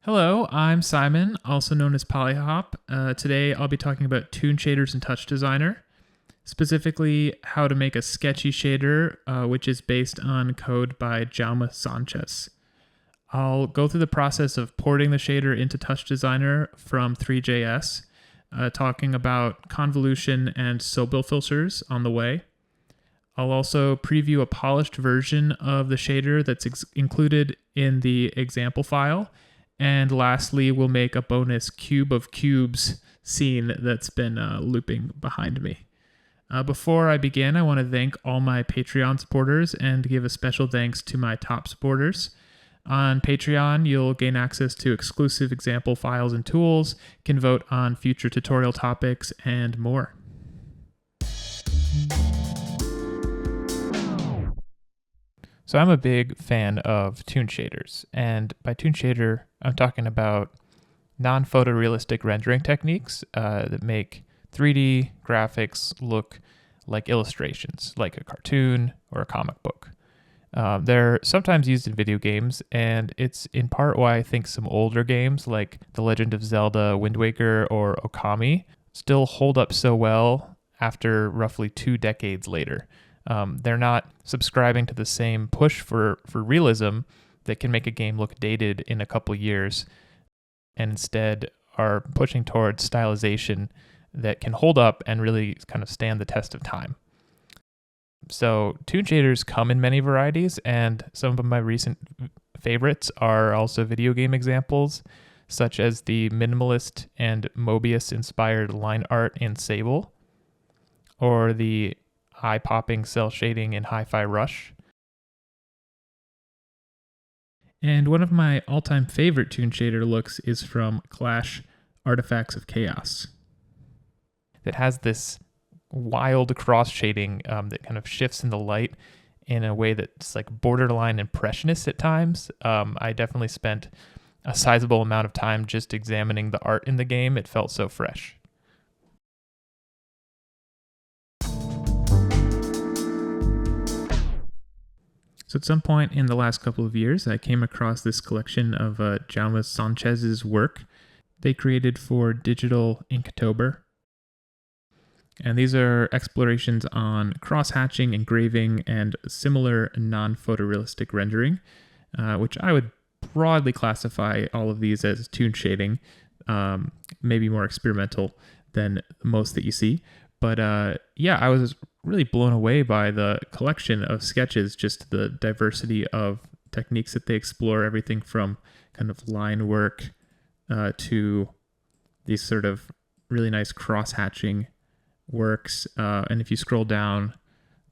Hello, I'm Simon, also known as Polyhop. Today I'll be talking about Toon Shaders and TouchDesigner, specifically how to make a sketchy shader, which is based on code by Jaume Sanchez. I'll go through the process of porting the shader into TouchDesigner from Three.js, talking about convolution and sobel filters on the way. I'll also preview a polished version of the shader that's included in the example file. And lastly, we'll make a bonus cube of cubes scene that's been looping behind me. Before I begin, I want to thank all my Patreon supporters and give a special thanks to my top supporters. On Patreon, you'll gain access to exclusive example files and tools, can vote on future tutorial topics, and more. So I'm a big fan of Toon Shaders, and by Toon Shader, I'm talking about non-photorealistic rendering techniques that make 3D graphics look like illustrations, like a cartoon or a comic book. They're sometimes used in video games, and it's in part why I think some older games like The Legend of Zelda, Wind Waker, or Okami still hold up so well after roughly 2 decades later. They're not subscribing to the same push for realism that can make a game look dated in a couple years, and instead are pushing towards stylization that can hold up and really kind of stand the test of time. So Toon Shaders come in many varieties, and some of my recent favorites are also video game examples, such as the minimalist and Mobius-inspired line art in Sable, or the eye-popping cell shading in Hi-Fi Rush. And one of my all-time favorite Toon Shader looks is from Clash Artifacts of Chaos. It has this wild cross-shading that kind of shifts in the light in a way that's like borderline impressionist at times. I definitely spent a sizable amount of time just examining the art in the game. It felt so fresh. So at some point in the last couple of years, I came across this collection of Jaume Sanchez's work they created for digital Inktober. And these are explorations on cross-hatching, engraving, and similar non-photorealistic rendering, which I would broadly classify all of these as toon shading, maybe more experimental than most that you see. But I was really blown away by the collection of sketches, just the diversity of techniques that they explore, everything from kind of line work to these sort of really nice cross-hatching works. And if you scroll down,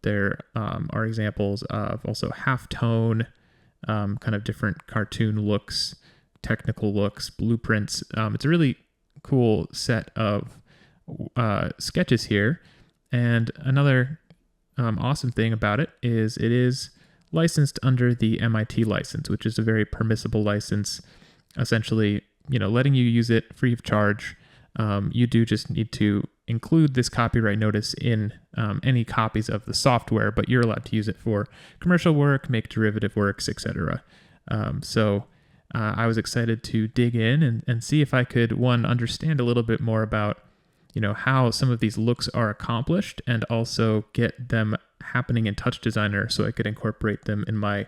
there are examples of also halftone, kind of different cartoon looks, technical looks, blueprints. It's a really cool set of sketches here. And another awesome thing about it is licensed under the MIT license, which is a very permissible license, essentially, letting you use it free of charge. You do just need to include this copyright notice in any copies of the software, but you're allowed to use it for commercial work, make derivative works, etc. So I was excited to dig in and see if I could, understand a little bit more about how some of these looks are accomplished, and also get them happening in TouchDesigner so I could incorporate them in my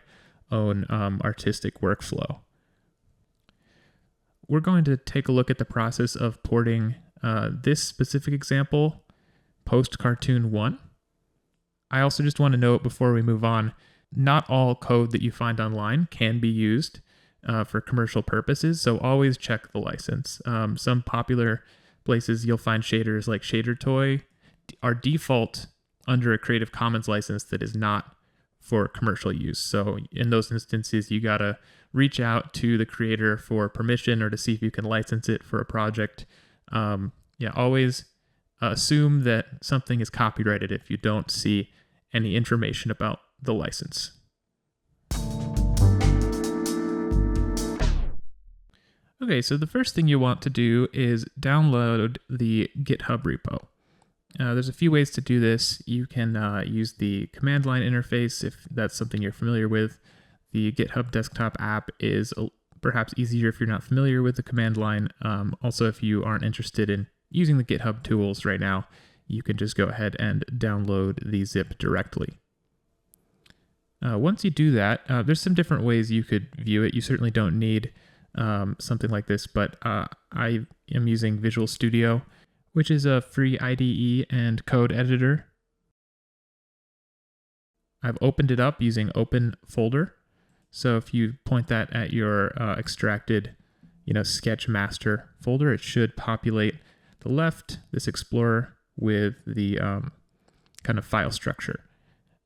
own artistic workflow. We're going to take a look at the process of porting this specific example post-Cartoon 1. I also just want to note before we move on, not all code that you find online can be used for commercial purposes, so always check the license. Some popular places you'll find shaders like ShaderToy are default under a Creative Commons license that is not for commercial use. So in those instances, you gotta reach out to the creator for permission or to see if you can license it for a project. Always assume that something is copyrighted if you don't see any information about the license. Okay, so the first thing you want to do is download the GitHub repo. There's a few ways to do this. You can use the command line interface if that's something you're familiar with. The GitHub desktop app is perhaps easier if you're not familiar with the command line. Also, if you aren't interested in using the GitHub tools right now, you can just go ahead and download the zip directly. Once you do that, there's some different ways you could view it. You certainly don't need something like this, but I am using Visual Studio, which is a free IDE and code editor. I've opened it up using Open Folder. So if you point that at your extracted, Sketch master folder, it should populate the left, this Explorer, with the kind of file structure.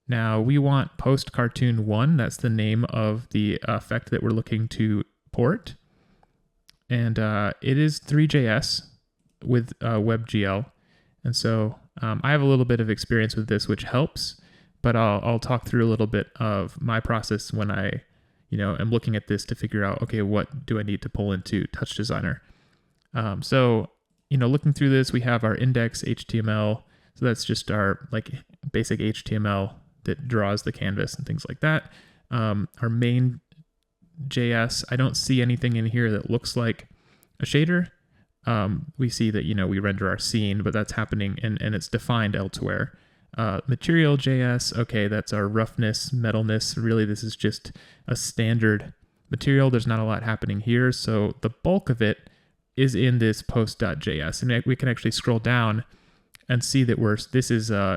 Now we want post cartoon 1. That's the name of the effect that we're looking to port. And it is Three.js with WebGL. And so I have a little bit of experience with this, which helps, but I'll talk through a little bit of my process when I am looking at this to figure out, okay, what do I need to pull into TouchDesigner? So looking through this, we have our index HTML. So that's just our basic HTML that draws the canvas and things like that. Our main JS, I don't see anything in here that looks like a shader. We see that, we render our scene, but that's happening and it's defined elsewhere. Material JS, okay, that's our roughness, metalness. Really, this is just a standard material. There's not a lot happening here. So the bulk of it is in this post.js. And we can actually scroll down and see that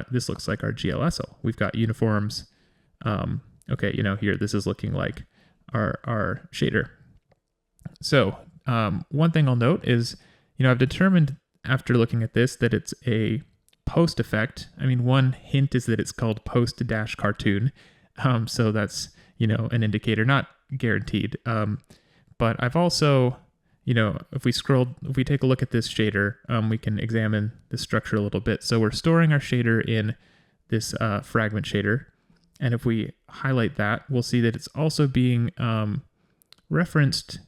this looks like our GLSL. We've got uniforms. Okay, here, this is looking like our shader. So one thing I'll note is, I've determined after looking at this that it's a post effect. I mean, one hint is that it's called post-cartoon. So that's, an indicator, not guaranteed. But I've also, if we take a look at this shader, we can examine the structure a little bit. So we're storing our shader in this fragment shader. And if we highlight that, we'll see that it's also being referenced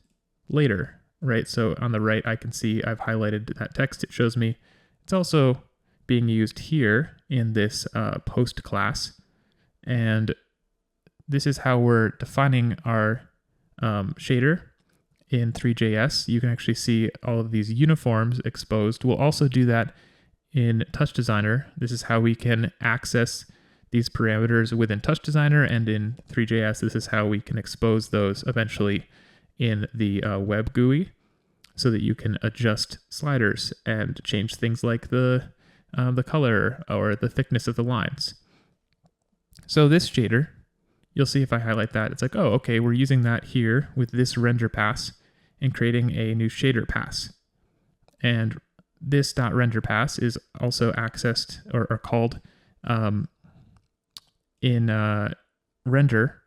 later, right? So on the right, I can see I've highlighted that text. It shows me it's also being used here in this post class. And this is how we're defining our shader in Three.js. You can actually see all of these uniforms exposed. We'll also do that in TouchDesigner. This is how we can access these parameters within TouchDesigner, and in Three.js, this is how we can expose those eventually in the web GUI so that you can adjust sliders and change things like the color or the thickness of the lines. So this shader, you'll see if I highlight that, it's like, oh, okay, we're using that here with this render pass and creating a new shader pass. And this .render pass is also accessed or called in render.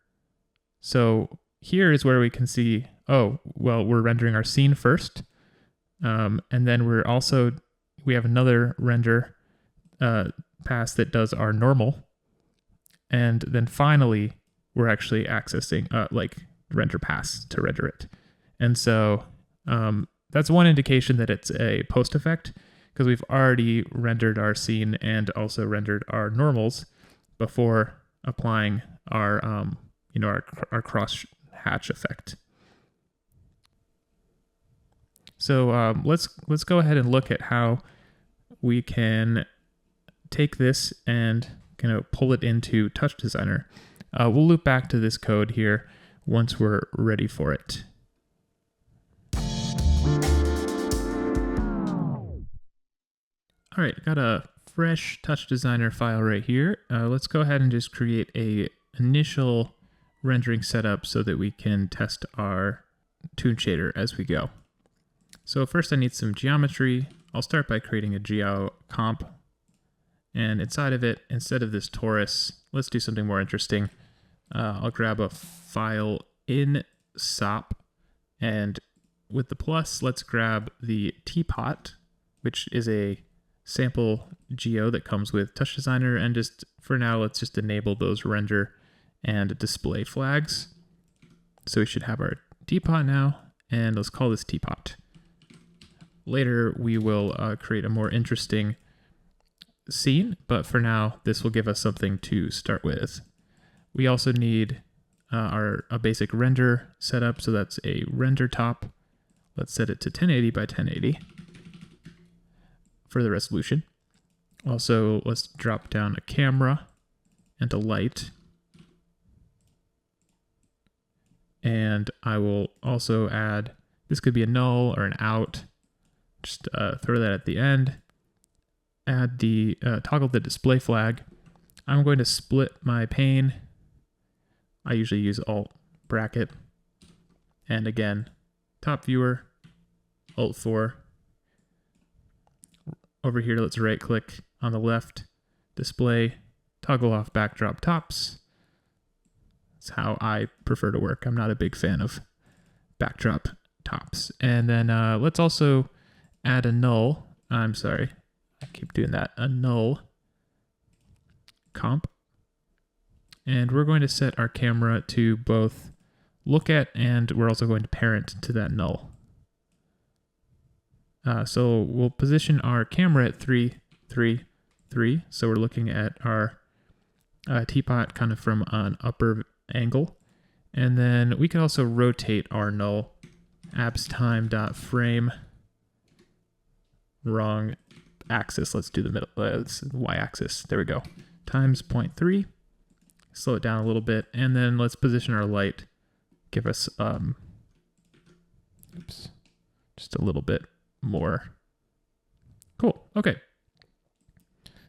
So here is where we can see, oh, well, we're rendering our scene first. And then we have another render pass that does our normal. And then finally, we're actually accessing render pass to render it. And so that's one indication that it's a post effect, because we've already rendered our scene and also rendered our normals before applying our cross hatch effect. So let's go ahead and look at how we can take this and pull it into TouchDesigner. We'll loop back to this code here once we're ready for it. All right, got a fresh TouchDesigner file right here. Let's go ahead and just create a initial rendering setup so that we can test our Toon Shader as we go. So first I need some geometry. I'll start by creating a geo comp. And inside of it, instead of this torus, let's do something more interesting. I'll grab a file in SOP, and with the plus, let's grab the teapot, which is a sample geo that comes with TouchDesigner, and just for now, let's just enable those render and display flags. So we should have our teapot now, and let's call this teapot. Later, we will create a more interesting scene, but for now, this will give us something to start with. We also need a basic render setup. So that's a render top. Let's set it to 1080 by 1080 for the resolution. Also, let's drop down a camera and a light. And I will also add, this could be a null or an out. Just throw that at the end. Add the, toggle the display flag. I'm going to split my pane. I usually use Alt bracket. And again, top viewer, Alt 4. Over here, let's right click on the left, display, toggle off backdrop tops. That's how I prefer to work. I'm not a big fan of backdrop tops. And then let's also add a null. I'm sorry, I keep doing that. A null comp. And we're going to set our camera to both look at, and we're also going to parent to that null. So we'll position our camera at 3, 3, 3. So we're looking at our teapot kind of from an upper angle. And then we can also rotate our null. abstime.frame. Wrong axis. Let's do the middle. It's y-axis. There we go. Times 0.3. Slow it down a little bit. And then let's position our light. Give us just a little bit more. Cool. Okay.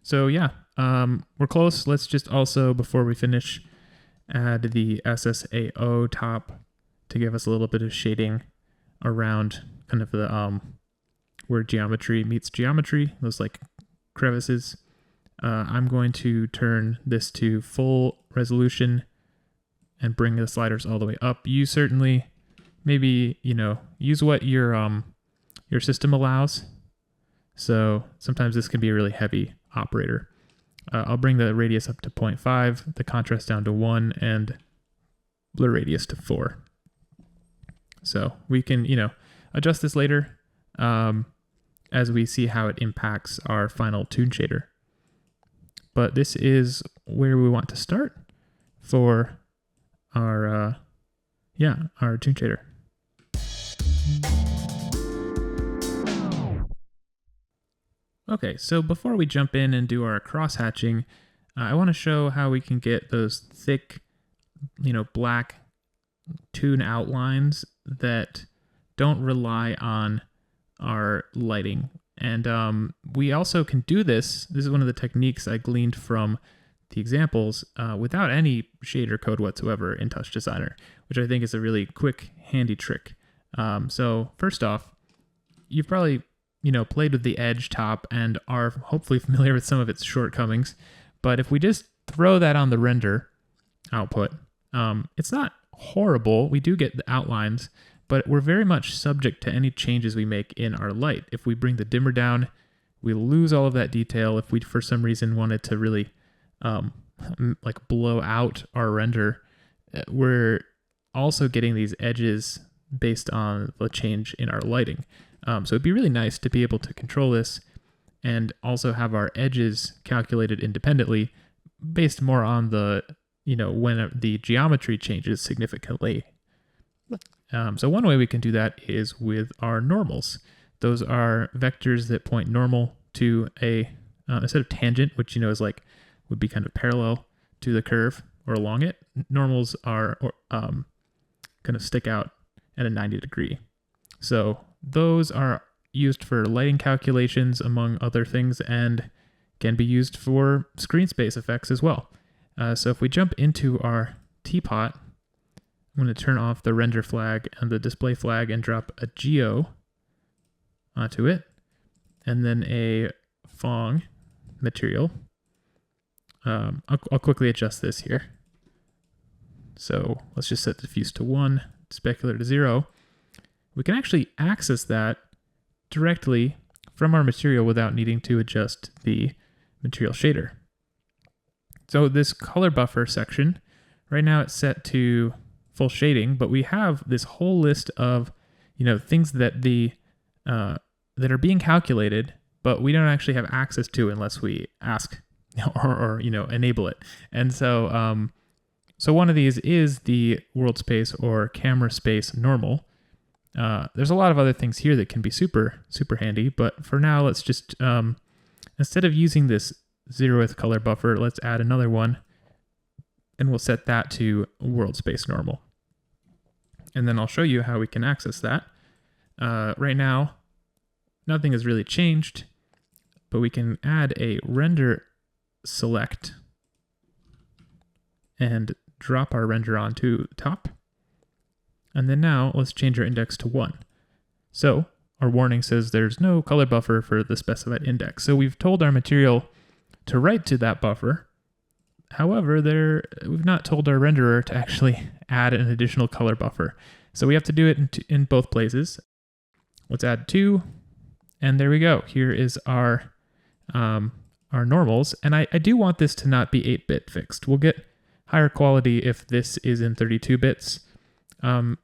So yeah, we're close. Let's just also, before we finish, add the SSAO top to give us a little bit of shading around kind of the where geometry meets geometry, those like crevices. I'm going to turn this to full resolution and bring the sliders all the way up. You certainly maybe, use what your system allows. So sometimes this can be a really heavy operator. I'll bring the radius up to 0.5, the contrast down to 1, and blur radius to 4. So we can, adjust this later as we see how it impacts our final Toon shader. But this is where we want to start for our Toon shader. Okay, so before we jump in and do our cross-hatching, I want to show how we can get those thick, black Toon outlines that don't rely on our lighting. And we also can do this. This is one of the techniques I gleaned from the examples without any shader code whatsoever in TouchDesigner, which I think is a really quick, handy trick. So first off, you've probably played with the edge top and are hopefully familiar with some of its shortcomings. But if we just throw that on the render output, it's not horrible. We do get the outlines, but we're very much subject to any changes we make in our light. If we bring the dimmer down, we lose all of that detail. If we, for some reason, wanted to really like blow out our render, we're also getting these edges based on the change in our lighting. So it'd be really nice to be able to control this and also have our edges calculated independently based more on the, when the geometry changes significantly. So one way we can do that is with our normals. Those are vectors that point normal to a instead of tangent, which is would be kind of parallel to the curve or along it. Normals are kind of stick out at a 90 degree. So those are used for lighting calculations, among other things, and can be used for screen space effects as well. So if we jump into our teapot, I'm going to turn off the render flag and the display flag and drop a geo onto it, and then a Phong material. I'll quickly adjust this here. So let's just set diffuse to 1, specular to 0. We can actually access that directly from our material without needing to adjust the material shader. So this color buffer section, right now it's set to full shading, but we have this whole list of things that that are being calculated, but we don't actually have access to unless we ask or enable it. And so So one of these is the world space or camera space normal. There's a lot of other things here that can be super handy, but for now, let's just, instead of using this 0th color buffer, let's add another one, and we'll set that to world space normal. And then I'll show you how we can access that. Right now, nothing has really changed, but we can add a render select and drop our render onto top. And then now let's change our index to 1. So our warning says there's no color buffer for the specified index. So we've told our material to write to that buffer. However, we've not told our renderer to actually add an additional color buffer. So we have to do it in both places. Let's add 2, and there we go. Here is our normals, and I do want this to not be 8-bit fixed. We'll get higher quality if this is in 32 bits.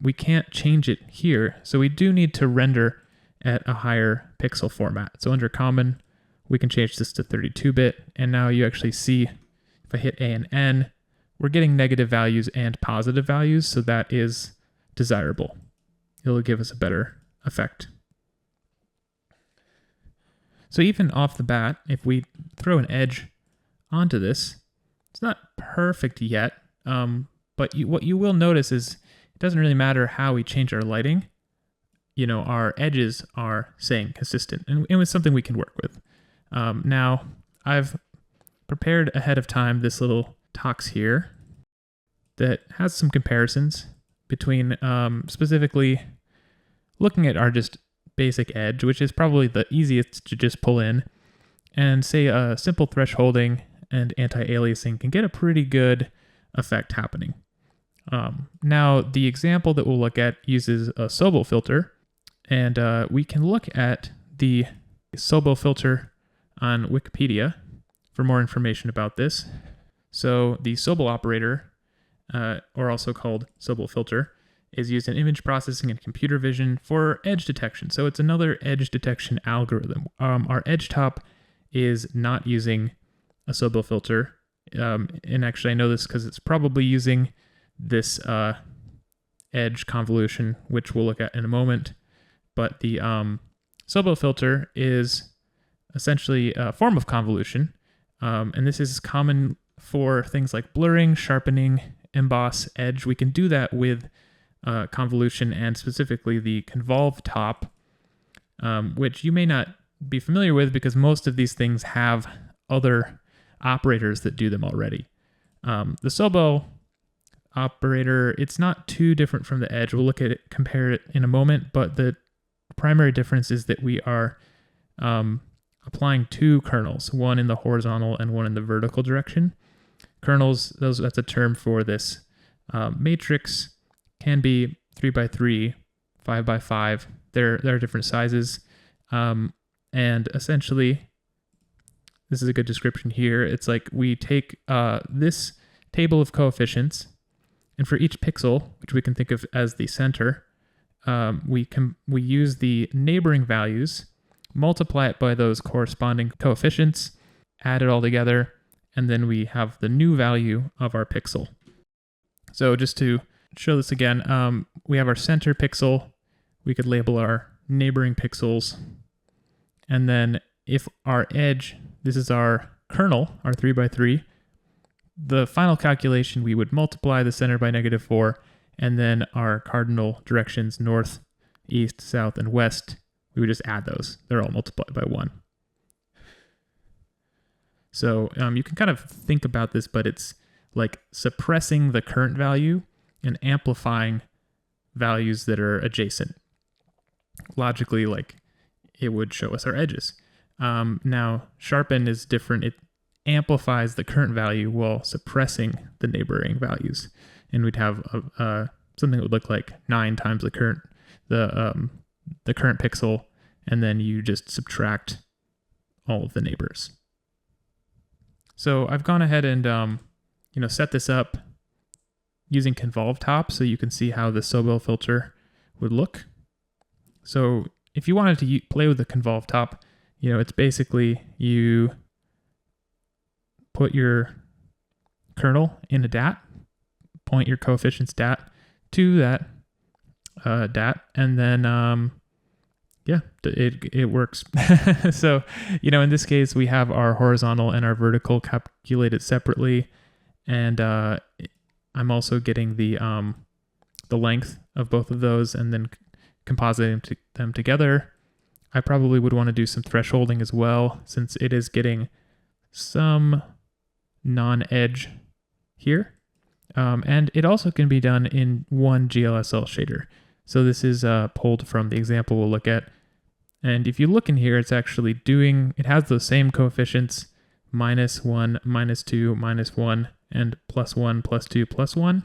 We can't change it here, so we do need to render at a higher pixel format. So under common, we can change this to 32-bit, and now you actually see, if I hit A and N, we're getting negative values and positive values, so that is desirable. It'll give us a better effect. So even off the bat, if we throw an edge onto this, it's not perfect yet, but what you will notice is it doesn't really matter how we change our lighting. You know, our edges are staying consistent, and it's something we can work with. Now, I've prepared ahead of time this little tox here that has some comparisons between specifically looking at our just basic edge, which is probably the easiest to just pull in, and say a simple thresholding and anti-aliasing can get a pretty good effect happening. Now, the example that we'll look at uses a sobel filter, and we can look at the sobel filter on Wikipedia for more information about this. So the sobel operator, or also called sobel filter, is used in image processing and computer vision for edge detection. So it's another edge detection algorithm. Our edge top is not using a sobel filter. And actually I know this because it's probably using this edge convolution, which we'll look at in a moment. But the sobel filter is essentially a form of convolution. And this is common for things like blurring, sharpening, emboss, edge. We can do that with convolution, and specifically the convolve top, which you may not be familiar with because most of these things have other operators that do them already. The sobel operator, it's not too different from the edge. We'll look at it, compare it in a moment, but the primary difference is that we are applying two kernels, one in the horizontal and one in the vertical direction. Kernels, that's a term for this matrix. Can be 3x3, 5x5. There are different sizes. And essentially, this is a good description here. It's like we take this table of coefficients, and for each pixel, which we can think of as the center, we use the neighboring values, multiply it by those corresponding coefficients, add it all together, and then we have the new value of our pixel. So just to show this again, we have our center pixel. We could label our neighboring pixels. And then if our edge, this is our kernel, our 3x3, the final calculation, we would multiply the center by -4, and then our cardinal directions, north, east, south, and west, we would just add those. They're all multiplied by 1. So you can kind of think about this, but it's like suppressing the current value and amplifying values that are adjacent. Logically, like it would show us our edges. Now, sharpen is different. It amplifies the current value while suppressing the neighboring values. And we'd have something that would look like 9 times the current pixel, and then you just subtract all of the neighbors. So I've gone ahead and set this up using convolve top so you can see how the sobel filter would look. So if you wanted to play with the convolve top, it's basically you put your kernel in a DAT, point your coefficients dat to that dat, and then yeah, it works. So, in this case, we have our horizontal and our vertical calculated separately, and I'm also getting the length of both of those and then compositing them together. I probably would want to do some thresholding as well, since it is getting some non-edge here. And it also can be done in one GLSL shader. So this is pulled from the example we'll look at. And if you look in here, it's actually it has those same coefficients, -1, -2, -1, and +1, +2, +1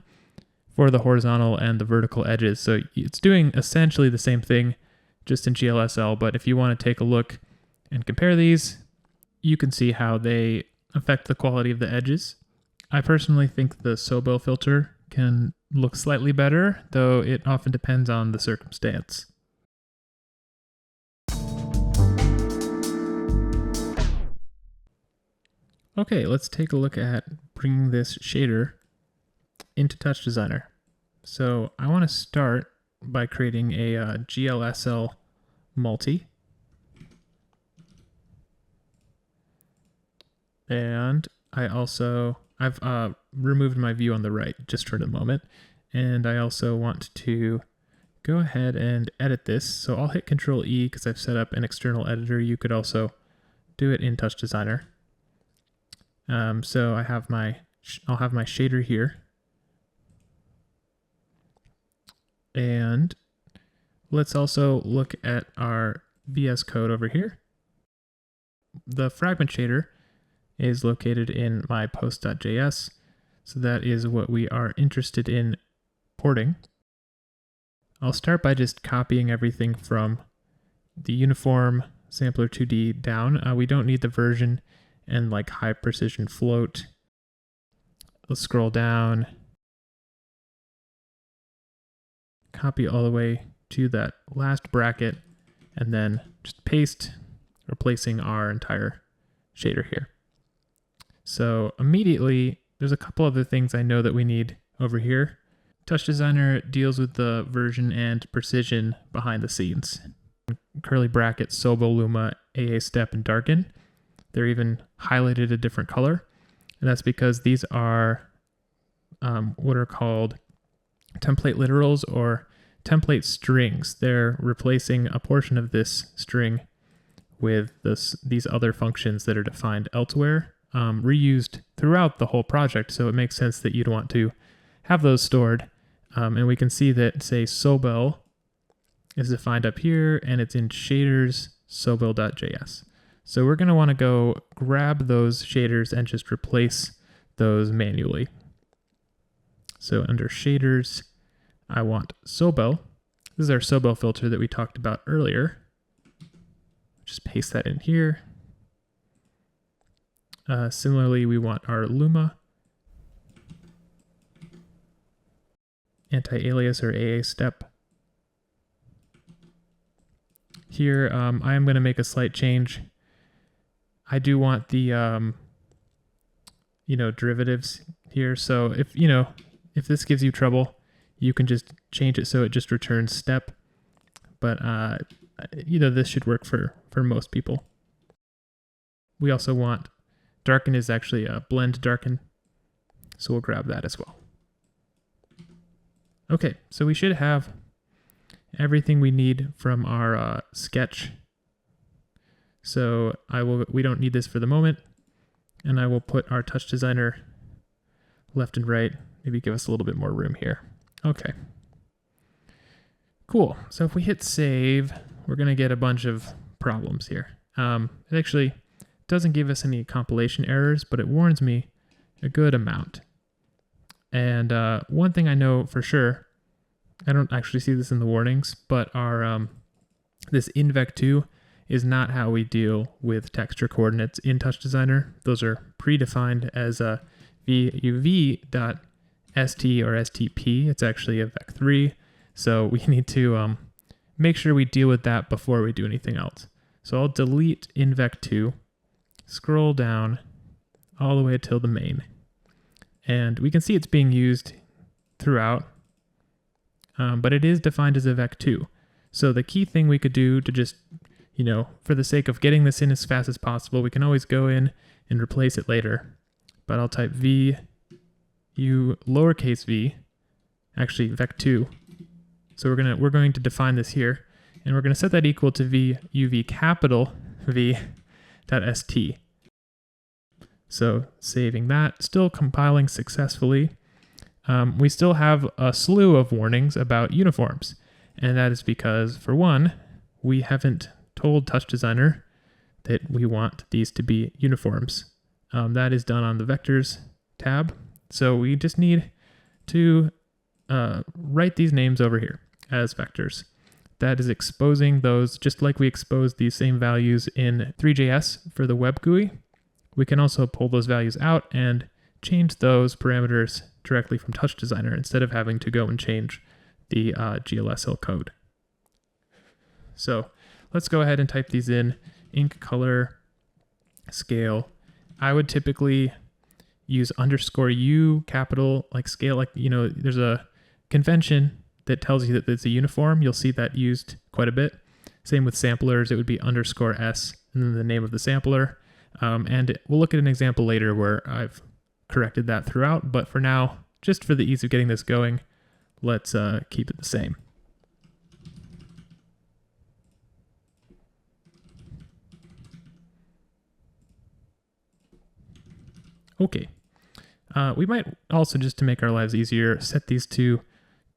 for the horizontal and the vertical edges. So it's doing essentially the same thing, just in GLSL. But if you want to take a look and compare these, you can see how they affect the quality of the edges. I personally think the sobel filter can look slightly better, though it often depends on the circumstance. Okay, let's take a look at bringing this shader into TouchDesigner. So I want to start by creating a GLSL multi. And I've removed my view on the right just for the moment. And I also want to go ahead and edit this. So I'll hit Control E because I've set up an external editor. You could also do it in TouchDesigner. So I'll have my shader here. And let's also look at our VS Code over here. The fragment shader is located in my post.js. So that is what we are interested in porting. I'll start by just copying everything from the uniform sampler 2D down. We don't need the version and like high precision float. Let's scroll down, copy all the way to that last bracket, and then just paste, replacing our entire shader here. So immediately, there's a couple other things I know that we need over here. TouchDesigner deals with the version and precision behind the scenes. Curly brackets, sobel, luma, AA step, and darken. They're even highlighted a different color. And that's because these are what are called template literals or template strings. They're replacing a portion of this string with these other functions that are defined elsewhere, reused throughout the whole project. So it makes sense that you'd want to have those stored. And we can see that, say, sobel is defined up here, and it's in shaders sobel.js. So we're going to want to go grab those shaders and just replace those manually. So under shaders, I want sobel. This is our sobel filter that we talked about earlier. Just paste that in here. Similarly, we want our luma, anti-alias or AA step. Here, I am going to make a slight change. I do want the, derivatives here. So if this gives you trouble, you can just change it so it just returns step. But, this should work for most people. We also want darken is actually a blend darken. So we'll grab that as well. Okay, so we should have everything we need from our sketch. So we don't need this for the moment, and I will put our TouchDesigner left and right, maybe give us a little bit more room here. Okay. Cool. So if we hit save, we're going to get a bunch of problems here. It actually doesn't give us any compilation errors, but it warns me a good amount. And one thing I know for sure, I don't actually see this in the warnings, but our this invec2 is not how we deal with texture coordinates in TouchDesigner. Those are predefined as a vuv.st or stp. It's actually a vec3, so we need to make sure we deal with that before we do anything else. So I'll delete invec2, scroll down all the way till the main, and we can see it's being used throughout, but it is defined as a vec2. So the key thing we could do to just, for the sake of getting this in as fast as possible, we can always go in and replace it later. But I'll type v u lowercase v, actually vec2. So we're going to define this here, and we're going to set that equal to v uv capital V .st. So saving that, still compiling successfully. We still have a slew of warnings about uniforms, and that is because, for one, we haven't told TouchDesigner that we want these to be uniforms. That is done on the Vectors tab, so we just need to write these names over here as vectors. That is exposing those, just like we exposed these same values in Three.js for the web GUI. We can also pull those values out and change those parameters directly from TouchDesigner instead of having to go and change the GLSL code. So let's go ahead and type these in. Ink color scale. I would typically use _u capital, like scale, like, there's a convention that tells you that it's a uniform. You'll see that used quite a bit. Same with samplers, it would be _s and then the name of the sampler. And we'll look at an example later where I've corrected that throughout, but for now, just for the ease of getting this going, let's keep it the same. Okay. We might also, just to make our lives easier, set these to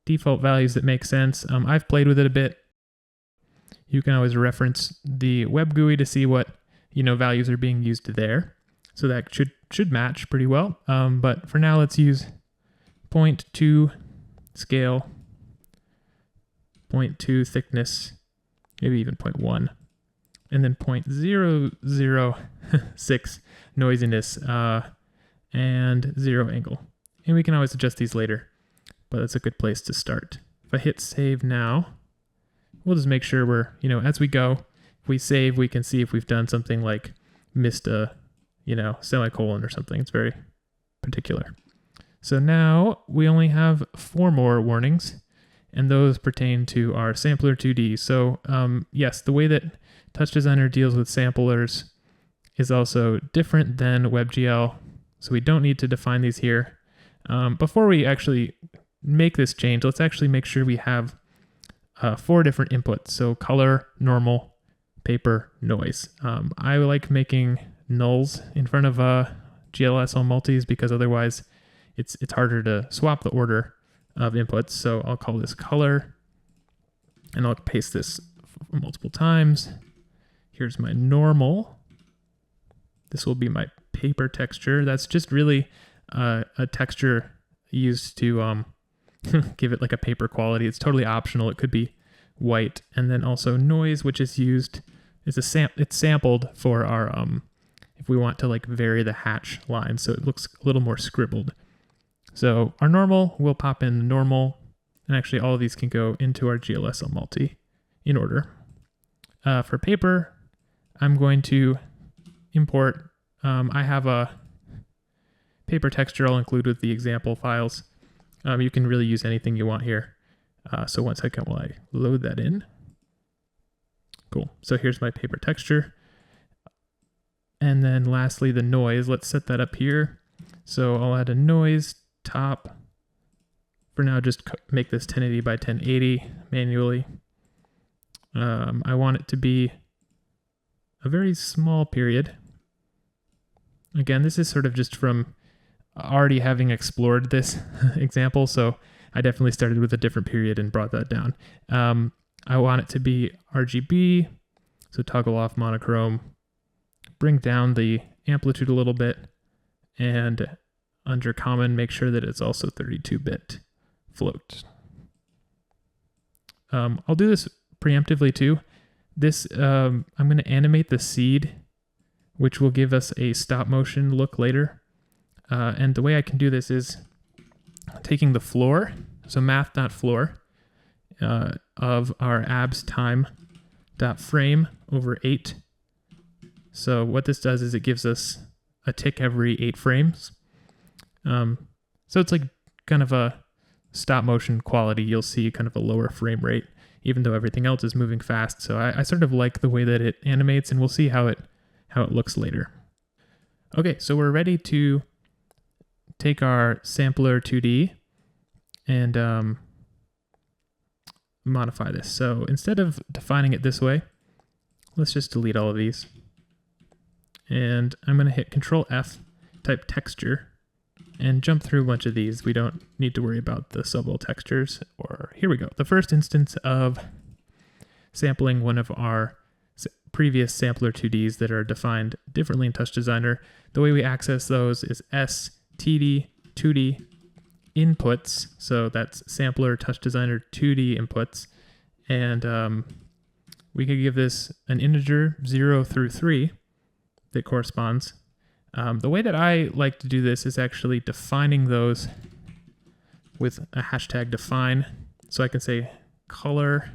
default values that make sense. I've played with it a bit. You can always reference the web GUI to see what values are being used there. So that should match pretty well. But for now, let's use 0.2 scale, 0.2 thickness, maybe even 0.1, and then 0.006 noisiness and 0 angle. And we can always adjust these later, but that's a good place to start. If I hit save now, we'll just make sure we're, as we go, if we save, we can see if we've done something like missed a, semicolon or something. It's very particular. So now we only have 4 more warnings, and those pertain to our sampler 2D. So yes, the way that TouchDesigner deals with samplers is also different than WebGL, so we don't need to define these here. Before we actually make this change, let's actually make sure we have 4 different inputs. So color, normal, paper, noise. I like making nulls in front of GLSL multis because otherwise it's harder to swap the order of inputs. So I'll call this color, and I'll paste this multiple times. Here's my normal. This will be my paper texture. That's just really a texture used to give it like a paper quality. It's totally optional. It could be white. And then also noise, which is used, it's sampled for our, if we want to like vary the hatch line so it looks a little more scribbled. So our normal will pop in normal, and actually all of these can go into our GLSL multi in order. For paper, I'm going to import, I have a paper texture I'll include with the example files. You can really use anything you want here. So 1 second while I load that in. Cool. So here's my paper texture. And then lastly, the noise. Let's set that up here. So I'll add a noise top. For now, just make this 1080 by 1080 manually. I want it to be a very small period. Again, this is sort of just from already having explored this example, so I definitely started with a different period and brought that down. I want it to be RGB, so toggle off monochrome, bring down the amplitude a little bit, and under common, make sure that it's also 32-bit float. I'll do this preemptively too. This, I'm going to animate the seed, which will give us a stop motion look later. And the way I can do this is taking the floor, so math.floor of our abs time.frame over 8. So what this does is it gives us a tick every 8 frames. So it's like kind of a stop motion quality, you'll see kind of a lower frame rate, even though everything else is moving fast. So I sort of like the way that it animates, and we'll see how it looks later. Okay, so we're ready to take our sampler 2D and modify this. So instead of defining it this way, let's just delete all of these. And I'm going to hit Control F, type texture, and jump through a bunch of these. We don't need to worry about the sobel textures. Or here we go. The first instance of sampling one of our previous sampler 2Ds that are defined differently in TouchDesigner. The way we access those is std 2D inputs. So that's sampler TouchDesigner 2D inputs. And we could give this an integer 0 through 3 that corresponds. The way that I like to do this is actually defining those with a hashtag define. So I can say color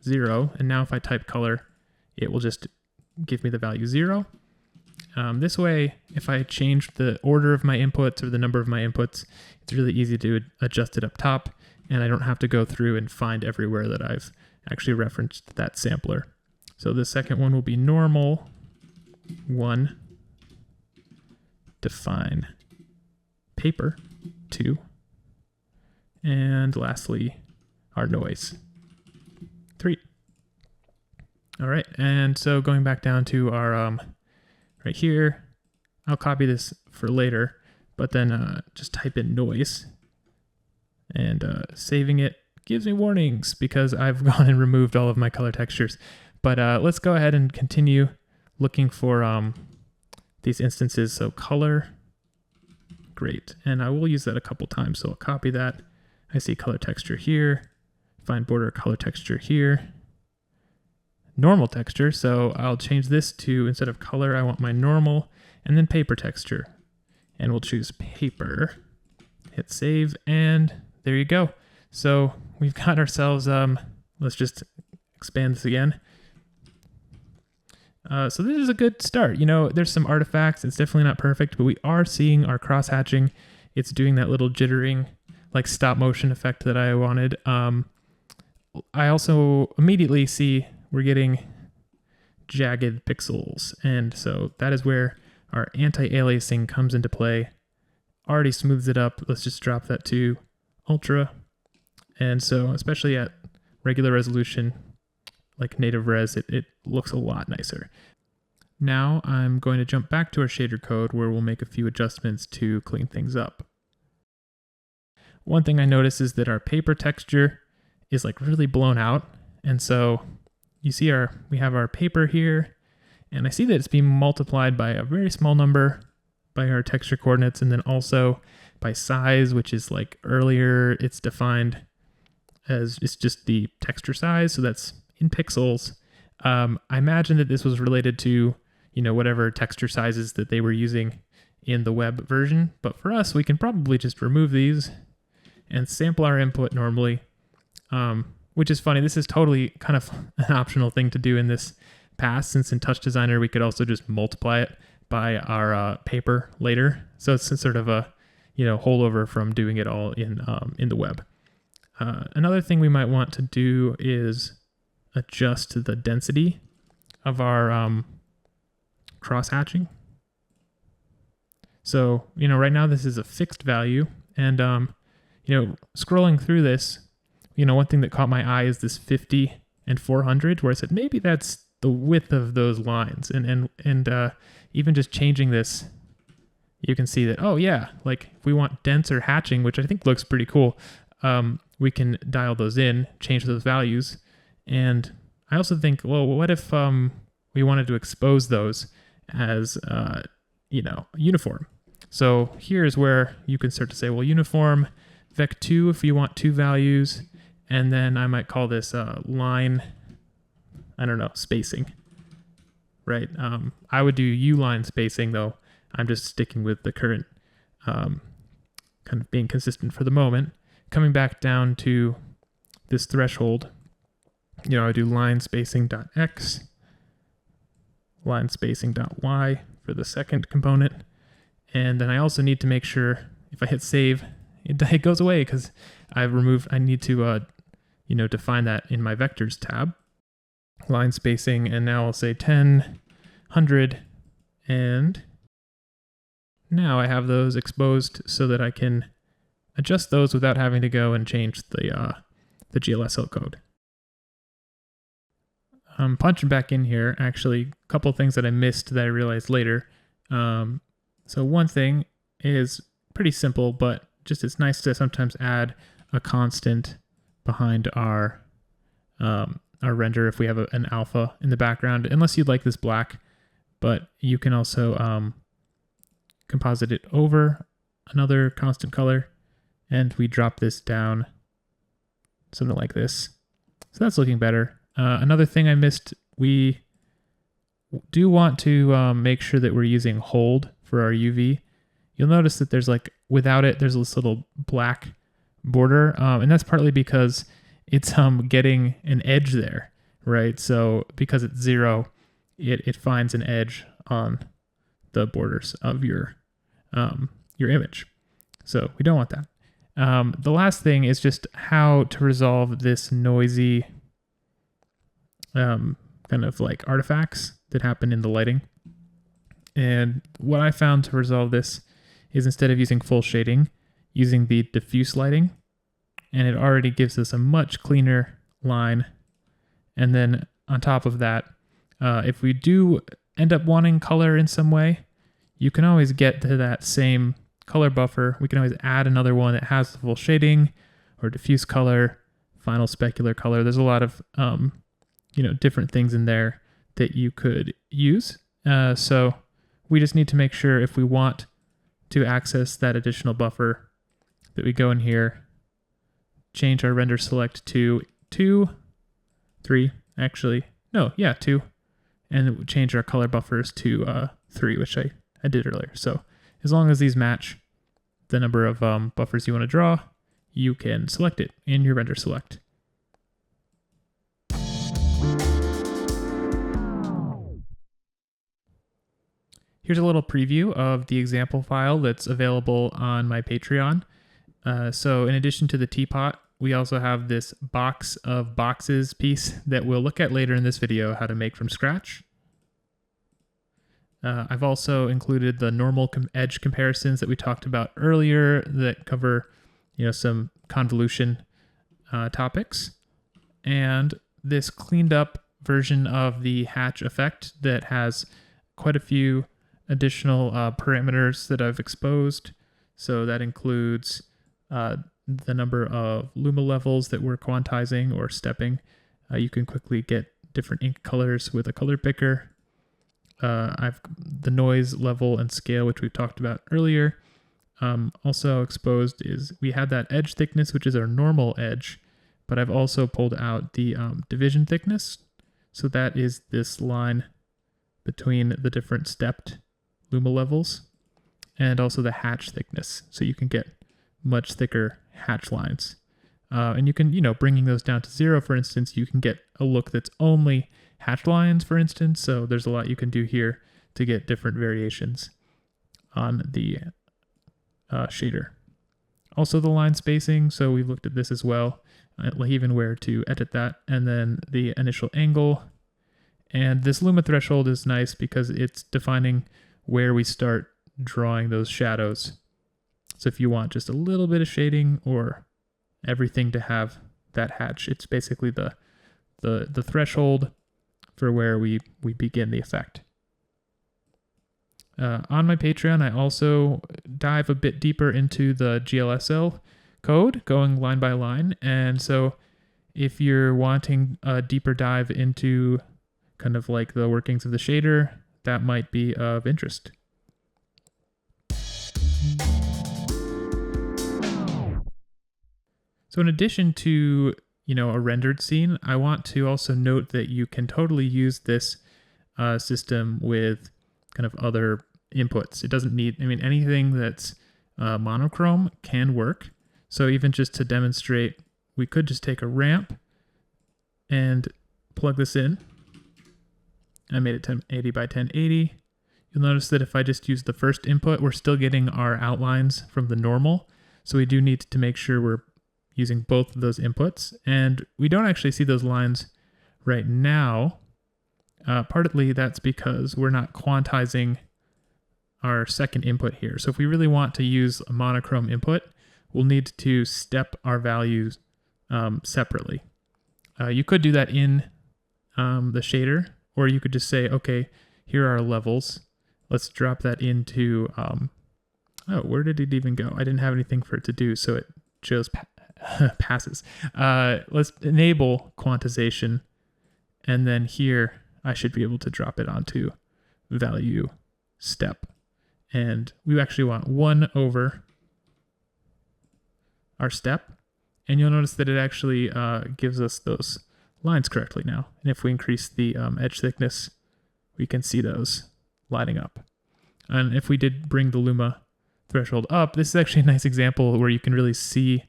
0, and now if I type color, it will just give me the value 0. This way, if I change the order of my inputs or the number of my inputs, it's really easy to adjust it up top, and I don't have to go through and find everywhere that I've actually referenced that sampler. So the second one will be normal 1, define paper 2, and lastly, our noise 3. All right, and so going back down to our right here, I'll copy this for later, but then just type in noise, and saving it gives me warnings because I've gone and removed all of my color textures. But let's go ahead and continue looking for these instances. So color, great, and I will use that a couple times, so I'll copy that. I see color texture here, find border color texture here, normal texture, so I'll change this to, instead of color, I want my normal, and then paper texture. And we'll choose paper, hit save, and there you go. So we've got ourselves, let's just expand this again. So this is a good start. You know, there's some artifacts, it's definitely not perfect, but we are seeing our cross-hatching. It's doing that little jittering, like stop motion effect that I wanted. I also immediately see we're getting jagged pixels, and so that is where our anti-aliasing comes into play. Already smooths it up. Let's just drop that to ultra, and so especially at regular resolution like native res, it looks a lot nicer. Now I'm going to jump back to our shader code where we'll make a few adjustments to clean things up. One thing I notice is that our paper texture is like really blown out, and so you see we have our paper here, and I see that it's being multiplied by a very small number by our texture coordinates, and then also by size, which is like earlier it's defined as it's just the texture size, so that's in pixels. I imagine that this was related to, you know, whatever texture sizes that they were using in the web version, but for us, we can probably just remove these and sample our input normally. Which is funny, this is totally kind of an optional thing to do in this pass, since in TouchDesigner we could also just multiply it by our paper later. So it's sort of a, you know, holdover from doing it all in the web. Another thing we might want to do is adjust the density of our cross-hatching. So, you know, right now this is a fixed value, and you know, scrolling through this, you know, one thing that caught my eye is this 50 and 400, where I said maybe that's the width of those lines, and even just changing this, you can see that, oh yeah, like if we want denser hatching, which I think looks pretty cool, we can dial those in, change those values. And I also think, well, what if we wanted to expose those as you know, uniform? So here's where you can start to say, well, uniform vec2 if you want 2 values, and then I might call this line, I don't know, spacing, right? I would do uline spacing, though I'm just sticking with the current, kind of being consistent for the moment. Coming back down to this threshold, you know, I do line spacing.x, line spacing.y for the second component, and then I also need to make sure if I hit save, it goes away because I need to, define that in my vectors tab. Line spacing, and now I'll say 10, 100, and now I have those exposed so that I can adjust those without having to go and change the GLSL code. Punching back in here, actually, a couple things that I missed that I realized later. So one thing is pretty simple, but just it's nice to sometimes add a constant behind our render if we have an alpha in the background, unless you'd like this black, but you can also composite it over another constant color, and we drop this down something like this. So that's looking better. Another thing I missed, we do want to make sure that we're using hold for our UV. You'll notice that there's without it, there's this little black border, and that's partly because it's getting an edge there, right? So because it's 0, it finds an edge on the borders of your image. So we don't want that. The last thing is just how to resolve this noisy kind of artifacts that happen in the lighting. And what I found to resolve this is instead of using full shading, using the diffuse lighting, and it already gives us a much cleaner line. And then on top of that, if we do end up wanting color in some way, you can always get to that same color buffer. We can always add another one that has the full shading or diffuse color, final specular color. There's a lot of different things in there that you could use. So we just need to make sure if we want to access that additional buffer that we go in here, change our render select to 2, 3, actually, no, yeah, 2, and change our color buffers to 3, which I did earlier. So as long as these match the number of buffers you want to draw, you can select it in your render select. Here's a little preview of the example file that's available on my Patreon. So in addition to the teapot, we also have this box of boxes piece that we'll look at later in this video, how to make from scratch. I've also included the normal edge comparisons that we talked about earlier that cover, some convolution topics. And this cleaned up version of the hatch effect that has quite a few additional parameters that I've exposed. So that includes the number of luma levels that we're quantizing or stepping. You can quickly get different ink colors with a color picker. I've the noise level and scale, which we talked about earlier. Also exposed is we had that edge thickness, which is our normal edge, but I've also pulled out the division thickness. So that is this line between the different stepped luma levels, and also the hatch thickness. So you can get much thicker hatch lines. And you can, bringing those down to 0, for instance, you can get a look that's only hatch lines, for instance. So there's a lot you can do here to get different variations on the shader. Also the line spacing. So we've looked at this as well, even where to edit that, and then the initial angle. And this luma threshold is nice because it's defining where we start drawing those shadows. So if you want just a little bit of shading or everything to have that hatch, it's basically the threshold for where we begin the effect. On my Patreon, I also dive a bit deeper into the GLSL code, going line by line. And so if you're wanting a deeper dive into kind of the workings of the shader, that might be of interest. So in addition to, a rendered scene, I want to also note that you can totally use this system with kind of other inputs. It doesn't need, anything that's monochrome can work. So even just to demonstrate, we could just take a ramp and plug this in. I made it 1080 by 1080. You'll notice that if I just use the first input, we're still getting our outlines from the normal. So we do need to make sure we're using both of those inputs. And we don't actually see those lines right now. Partly that's because we're not quantizing our second input here. So if we really want to use a monochrome input, we'll need to step our values separately. You could do that in the shader, or you could just say, okay, here are our levels. Let's drop that into, oh, where did it even go? I didn't have anything for it to do, so it chose passes. Let's enable quantization, and then here I should be able to drop it onto value step. And we actually want 1 over our step. And you'll notice that it actually gives us those lines correctly now. And if we increase the edge thickness, we can see those lining up. And if we did bring the Luma threshold up, this is actually a nice example where you can really see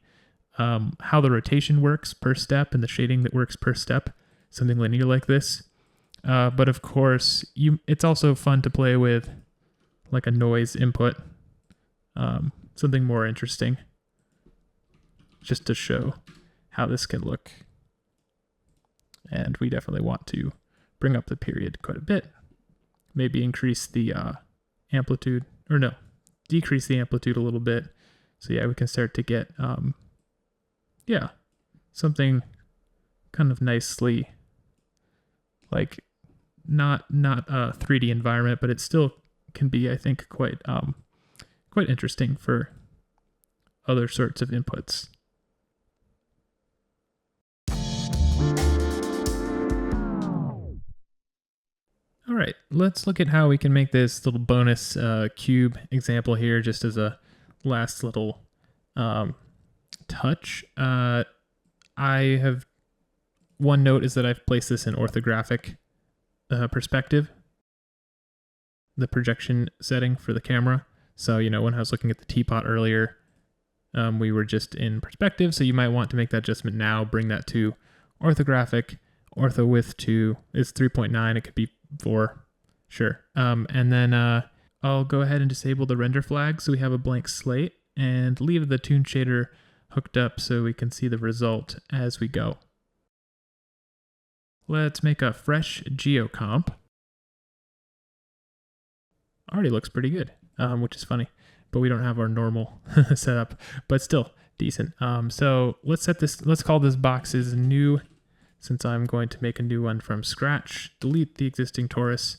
how the rotation works per step and the shading that works per step, something linear like this. But of course, it's also fun to play with like a noise input, something more interesting, just to show how this can look. And we definitely want to bring up the period quite a bit, maybe increase the amplitude, or no, decrease the amplitude a little bit. So yeah, we can start to get, yeah, something kind of nicely, like not a 3D environment, but it still can be, I think, quite interesting for other sorts of inputs. All right, let's look at how we can make this little bonus cube example here, just as a last little touch. I have one note is that I've placed this in orthographic perspective, the projection setting for the camera. So, you know, when I was looking at the teapot earlier, we were just in perspective. So you might want to make that adjustment now, bring that to orthographic. Ortho width to is 3.9. It could be 4. Sure. And then I'll go ahead and disable the render flag so we have a blank slate, and leave the Toon Shader hooked up so we can see the result as we go. Let's make a fresh geocomp. Already looks pretty good, which is funny, but we don't have our normal setup, but still decent. So let's call this boxes new, since I'm going to make a new one from scratch. Delete the existing torus,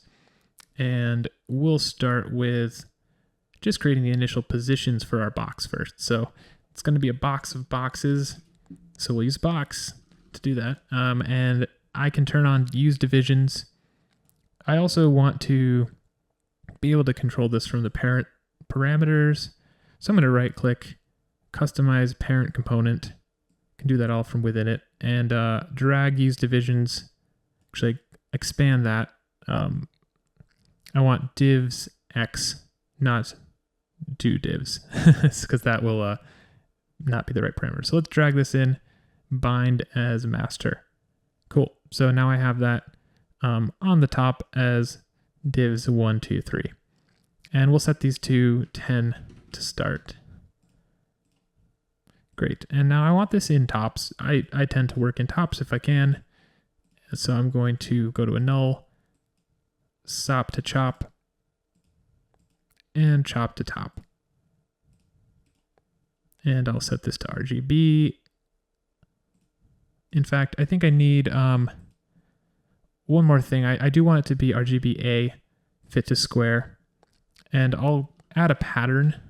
and we'll start with just creating the initial positions for our box first. So it's going to be a box of boxes, so we'll use box to do that. And I can turn on use divisions. I also want to be able to control this from the parent parameters. So I'm going to right click, customize parent component. Can do that all from within it, and drag use divisions. Actually expand that. I want divs x, not do divs, because that will not be the right parameter. So let's drag this in, bind as master. Cool. So now I have that on the top as divs 1, 2, 3. And we'll set these to 10 to start. Great. And now I want this in tops. I tend to work in tops if I can. So I'm going to go to a null, sop to chop, and chop to top. And I'll set this to RGB. In fact, I think I need one more thing. I do want it to be RGBA, fit to square. And I'll add a pattern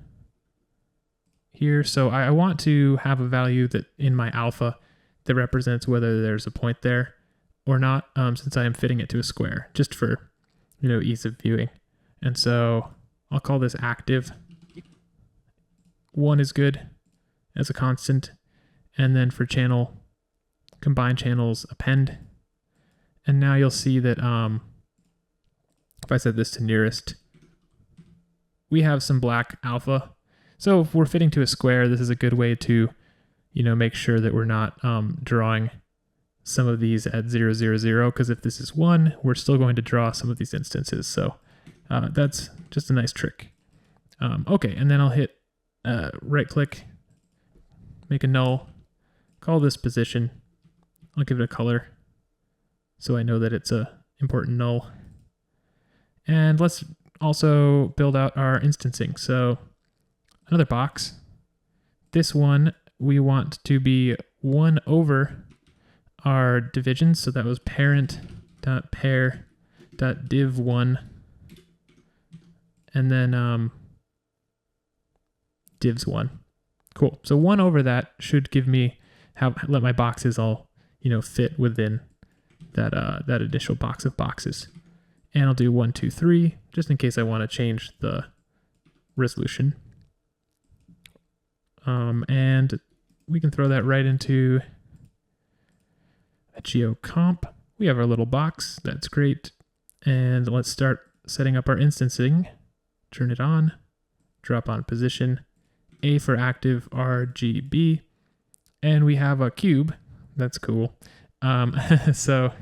here. So I want to have a value that in my alpha that represents whether there's a point there or not, since I am fitting it to a square, just for, you know, ease of viewing. And so I'll call this active. 1 is good as a constant. And then for channel, combine channels, append. And now you'll see that if I set this to nearest, we have some black alpha. So if we're fitting to a square, this is a good way to, you know, make sure that we're not drawing some of these at 0, 0, 0, because if this is 1, we're still going to draw some of these instances. So that's just a nice trick. Okay, and then I'll hit right click, make a null, call this position. I'll give it a color so I know that it's a important null. And let's also build out our instancing. So another box. This one we want to be 1 over our divisions. So that was parent.pair.div1 and then divs1. Cool. So 1 over that should give me let my boxes all, fit within that that initial box of boxes. And I'll do 1, 2, 3 just in case I want to change the resolution. And we can throw that right into a geocomp. We have our little box. That's great. And let's start setting up our instancing. Turn it on, drop on position, A for active RGB, and we have a cube. That's cool. So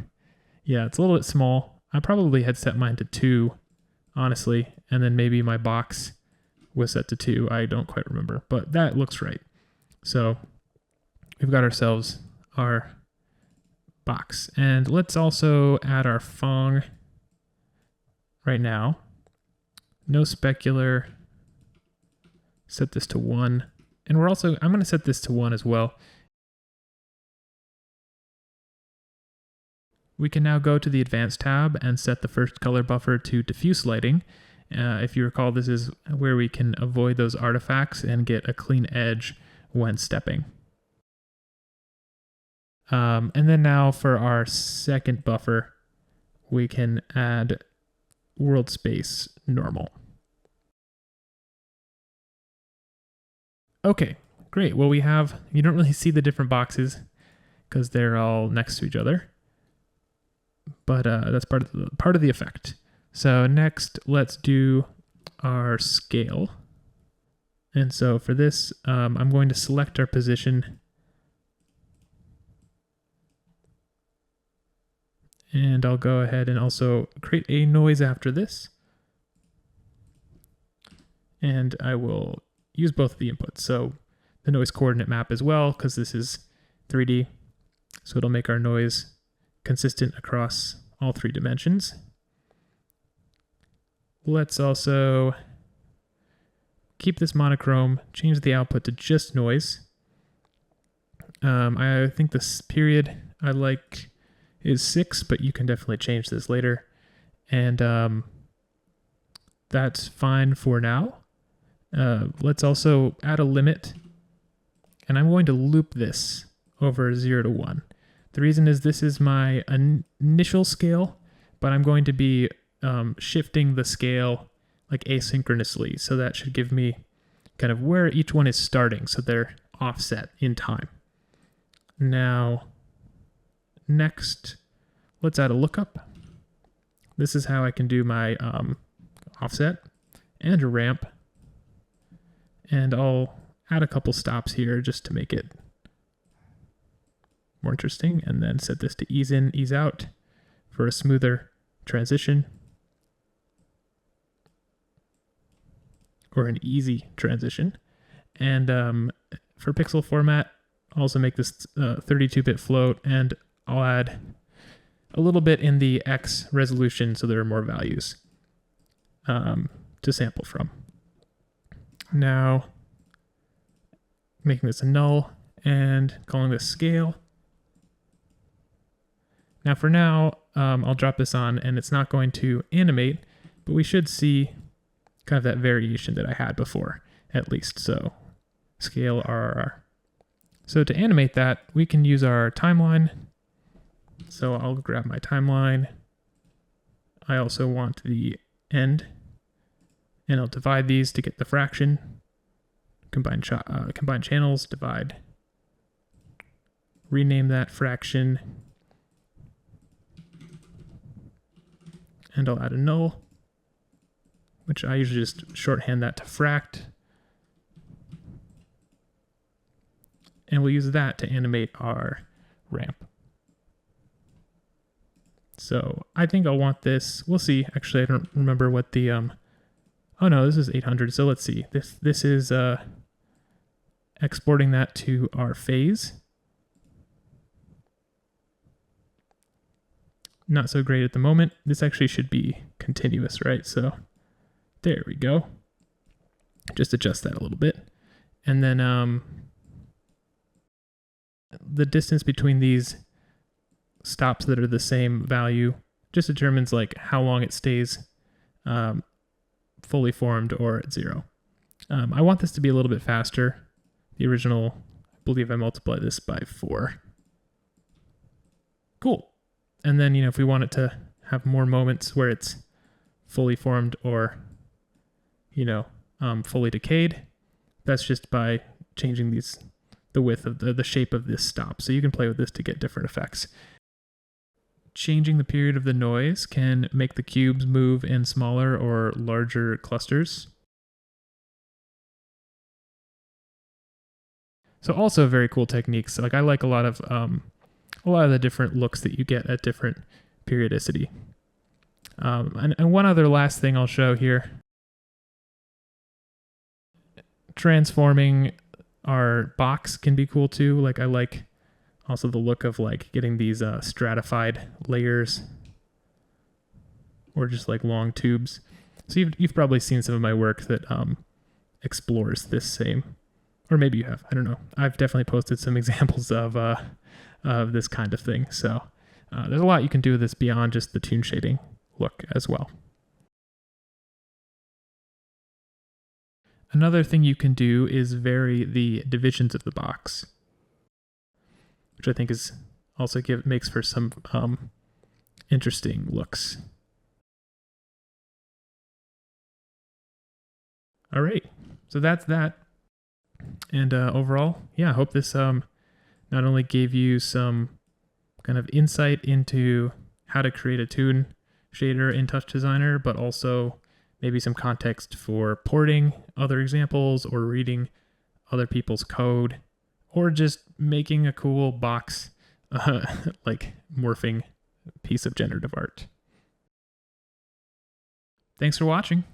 yeah, it's a little bit small. I probably had set mine to 2, honestly, and then maybe my box was set to 2. I don't quite remember, but that looks right. So we've got ourselves our box, and let's also add our Fong right now. No specular. Set this to 1. And I'm going to set this to 1 as well. We can now go to the Advanced tab and set the first color buffer to diffuse lighting. If you recall, this is where we can avoid those artifacts and get a clean edge when stepping. And then now for our second buffer, we can add world space normal. Okay, great. Well, you don't really see the different boxes because they're all next to each other, but that's part of the effect. So next, let's do our scale. And so for this, I'm going to select our position and I'll go ahead and also create a noise after this. And I will use both of the inputs. So the noise coordinate map as well, because this is 3D. So it'll make our noise consistent across all 3 dimensions. Let's also keep this monochrome, change the output to just noise. I think this period I like is 6, but you can definitely change this later. And that's fine for now. Let's also add a limit, and I'm going to loop this over 0 to 1. The reason is this is my initial scale, but I'm going to be shifting the scale like asynchronously. So that should give me kind of where each one is starting, so they're offset in time. Now, next, let's add a lookup. This is how I can do my offset and a ramp. And I'll add a couple stops here just to make it more interesting, and then set this to ease in, ease out for a smoother transition, or an easy transition. And for pixel format, I'll also make this 32-bit float, and I'll add a little bit in the X resolution so there are more values to sample from. Now, making this a null and calling this scale. Now for now, I'll drop this on and it's not going to animate, but we should see kind of that variation that I had before, at least. So scale RRR. So to animate that, we can use our timeline. So I'll grab my timeline. I also want the end, and I'll divide these to get the fraction. Combine channels, divide. Rename that fraction. And I'll add a null, which I usually just shorthand that to fract. And we'll use that to animate our ramp. So I think I'll want this. We'll see. Actually, I don't remember what the oh no, this is 800. So let's see. This is exporting that to our phase. Not so great at the moment. This actually should be continuous, right? So there we go. Just adjust that a little bit. And then the distance between these stops that are the same value just determines like how long it stays fully formed or at 0. I want this to be a little bit faster. The original, I believe I multiplied this by 4. Cool. And then, if we want it to have more moments where it's fully formed or, fully decayed, that's just by changing the width of the shape of this stop. So you can play with this to get different effects. Changing the period of the noise can make the cubes move in smaller or larger clusters. So also very cool techniques. Like I like a lot of the different looks that you get at different periodicity. And one other last thing I'll show here. Transforming our box can be cool too. Like I like also the look of like getting these stratified layers or just like long tubes. So you've probably seen some of my work that explores this same, or maybe you have, I don't know. I've definitely posted some examples of this kind of thing. So there's a lot you can do with this beyond just the toon shading look as well. Another thing you can do is vary the divisions of the box, which I think is also makes for some interesting looks. All right, so that's that. And overall, yeah, I hope this not only gave you some kind of insight into how to create a toon shader in TouchDesigner, but also maybe some context for porting other examples or reading other people's code, or just making a cool box, like morphing piece of generative art. Thanks for watching.